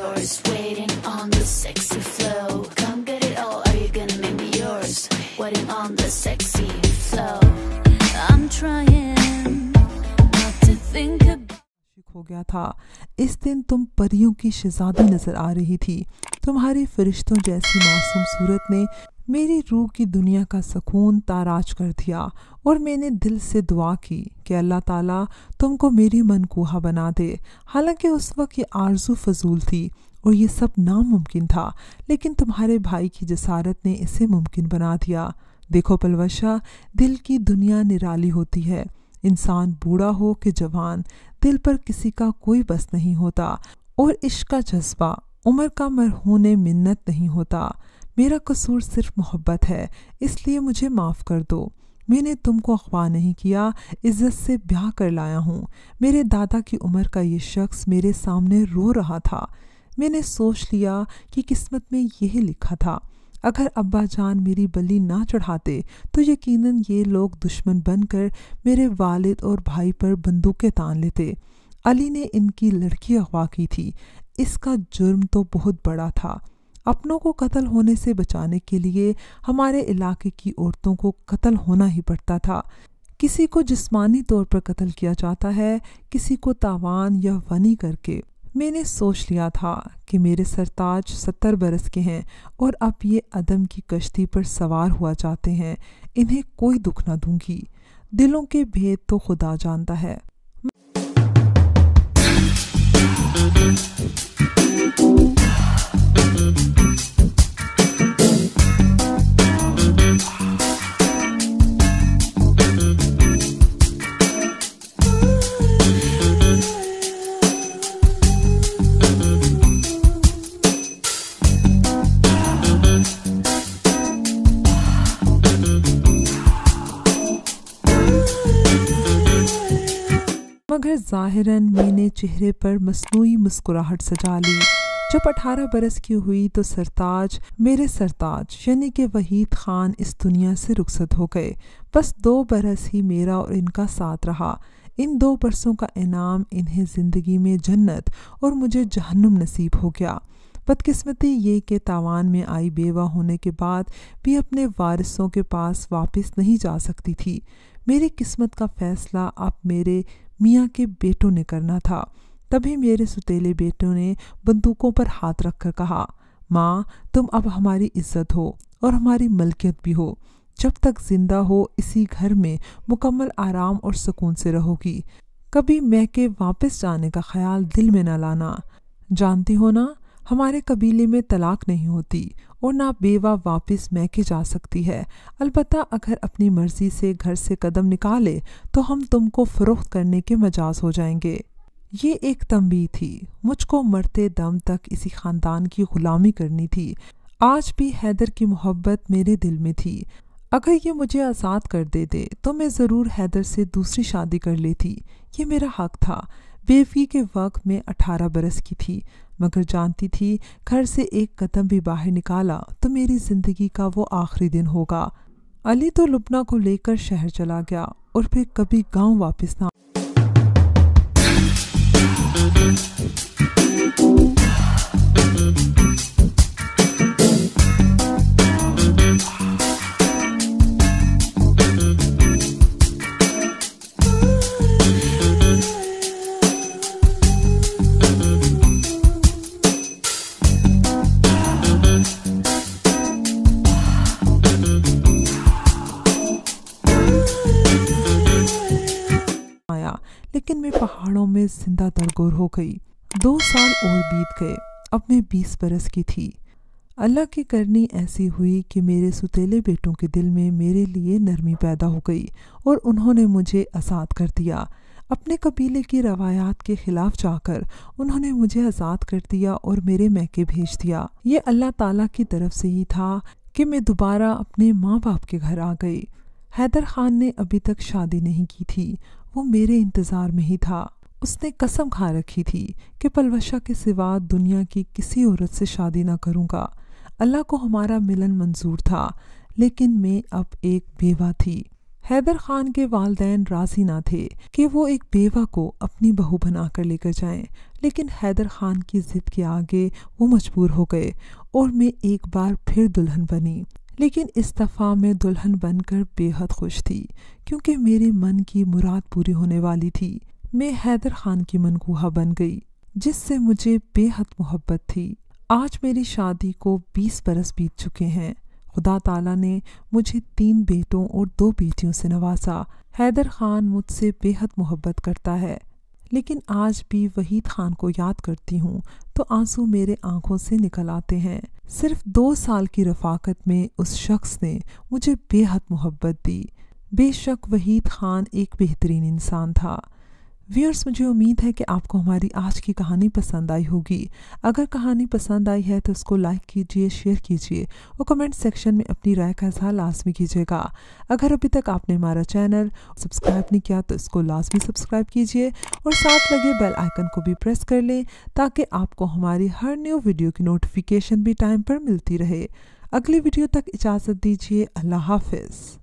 yours, waiting on the sexy flow. Come get it all, are you gonna make me yours? Waiting on the sexy flow. I'm trying not to think about. हो गया था। इस दिन तुम परियों की शहजादी नजर आ रही थी। तुम्हारी फरिश्तों जैसी मासूम सूरत ने मेरी रूह की दुनिया का सुकून ताराज कर दिया और मैंने दिल से दुआ की कि अल्लाह ताला तुमको मेरी मनकूहा बना दे। हालांकि उस वक्त ये आरज़ू फजूल थी और ये सब नामुमकिन था, लेकिन तुम्हारे भाई की जसारत ने इसे मुमकिन बना दिया। देखो पलवशा, दिल की दुनिया निराली होती है। इंसान बूढ़ा हो कि जवान, दिल पर किसी का कोई बस नहीं होता और इश्क का जज्बा उम्र का मरहून मिन्नत नहीं होता। मेरा कसूर सिर्फ मोहब्बत है, इसलिए मुझे माफ़ कर दो। मैंने तुमको अगवा नहीं किया, इज़्ज़त से ब्याह कर लाया हूँ। मेरे दादा की उम्र का ये शख्स मेरे सामने रो रहा था। मैंने सोच लिया कि किस्मत में यही लिखा था। अगर अब्बा जान मेरी बलि ना चढ़ाते तो यकीनन ये लोग दुश्मन बनकर मेरे वालिद और भाई पर बंदूकें तान लेते। अली ने इनकी लड़की अगवा की थी। इसका जुर्म तो बहुत बड़ा था। अपनों को कत्ल होने से बचाने के लिए हमारे इलाके की औरतों को कत्ल होना ही पड़ता था। किसी को जिस्मानी तौर पर कत्ल किया जाता है, किसी को तावान या वनी करके। मैंने सोच लिया था कि मेरे सरताज 70 बरस के हैं और अब ये अदम की कश्ती पर सवार हुआ जाते हैं। इन्हें कोई दुख न दूंगी। दिलों के भेद तो खुदा जानता है। मगर ज़ाहिरन मैंने चेहरे पर मसनूई मुस्कुराहट सजा ली। जब 18 बरस की हुई तो सरताज, मेरे सरताज यानी कि वहीद ख़ान इस दुनिया से रुखसत हो गए। बस 2 बरस ही मेरा और इनका साथ रहा। इन 2 बरसों का इनाम इन्हें ज़िंदगी में जन्नत और मुझे जहन्नुम नसीब हो गया। बदकिस्मती ये कि तावान में आई बेवा होने के बाद भी अपने वारिसों के पास वापस नहीं जा सकती थी। मेरी किस्मत का फ़ैसला अब मेरे मियाँ के बेटों ने करना था। तभी मेरे सुतेले बेटों ने बंदूकों पर हाथ रखकर कहा, माँ तुम अब हमारी इज्जत हो और हमारी मलकियत भी हो। जब तक जिंदा हो इसी घर में मुकम्मल आराम और सुकून से रहोगी। कभी मैके वापस जाने का ख्याल दिल में न लाना। जानती हो ना, हमारे कबीले में तलाक नहीं होती और ना बेवा वापस मैके जा सकती है। अलबत्ता अगर अपनी मर्जी से घर से कदम निकाले तो हम तुमको फ़रोख्त करने के मजाज हो जाएंगे। ये एक तंबीह थी। मुझको मरते दम तक इसी ख़ानदान की ग़ुलामी करनी थी। आज भी हैदर की मोहब्बत मेरे दिल में थी। अगर ये मुझे आज़ाद कर देते तो मैं ज़रूर हैदर से दूसरी शादी कर लेती। ये मेरा हक़ था। बेवी के वक्त में 18 बरस की थी, मगर जानती थी घर से एक कदम भी बाहर निकाला तो मेरी ज़िंदगी का वो आखिरी दिन होगा। अली तो लुबना को लेकर शहर चला गया और फिर कभी गांव वापस ना। लेकिन मैं पहाड़ों में जिंदा दरगोर हो गई। 2 साल और बीत गए। अब मैं 20 बरस की थी। अल्लाह की करनी ऐसी हुई कि मेरे सुतेले बेटों के दिल में मेरे लिए नरमी पैदा हो गई और उन्होंने मुझे आज़ाद कर दिया। अपने कबीले की रवायात के ख़िलाफ़ जाकर उन्होंने मुझे आज़ाद कर दिया और मेरे मैके भेज दिया। ये अल्लाह ताला की तरफ से ही था कि मैं दोबारा अपने माँ बाप के घर आ गई। हैदर ख़ान ने अभी तक शादी नहीं की थी। वो मेरे इंतज़ार में ही था। उसने कसम खा रखी थी कि पलवशा के सिवा दुनिया की किसी औरत से शादी ना करूँगा। अल्लाह को हमारा मिलन मंजूर था, लेकिन मैं अब एक बेवा थी। حیدر خان کے والدین راضی نہ تھے کہ وہ ایک بیوہ کو اپنی بہو بنا کر لے کر جائیں، لیکن حیدر خان کی ضد کے آگے وہ مجبور ہو گئے اور میں ایک بار پھر دلہن بنی۔ لیکن اس دفعہ میں دلہن بن کر بے حد خوش تھی کیونکہ میرے من کی مراد پوری ہونے والی تھی۔ میں حیدر خان کی منگوہا بن گئی جس سے مجھے بے حد محبت تھی۔ آج میری شادی کو 20 برس بیت چکے ہیں۔ خدا تعالیٰ نے مجھے 3 بیٹوں اور 2 بیٹیوں سے نوازا۔ حیدر خان مجھ سے بے حد محبت کرتا ہے، لیکن آج بھی وحید خان کو یاد کرتی ہوں تو آنسو میرے آنکھوں سے نکل آتے ہیں۔ صرف 2 سال کی رفاقت میں اس شخص نے مجھے بے حد محبت دی۔ بے شک وحید خان ایک بہترین انسان تھا۔ ویورز، مجھے امید ہے کہ آپ کو ہماری آج کی کہانی پسند آئی ہوگی۔ اگر کہانی پسند آئی ہے تو اس کو لائک کیجئے، شیئر کیجئے اور کمنٹ سیکشن میں اپنی رائے کا اظہار لازمی کیجئے گا۔ اگر ابھی تک آپ نے ہمارا چینل سبسکرائب نہیں کیا تو اس کو لازمی سبسکرائب کیجئے اور ساتھ لگے بیل آئیکن کو بھی پریس کر لیں تاکہ آپ کو ہماری ہر نیو ویڈیو کی نوٹیفیکیشن بھی ٹائم پر ملتی رہے۔ اگلی ویڈیو تک اجازت دیجئے۔ اللہ حافظ۔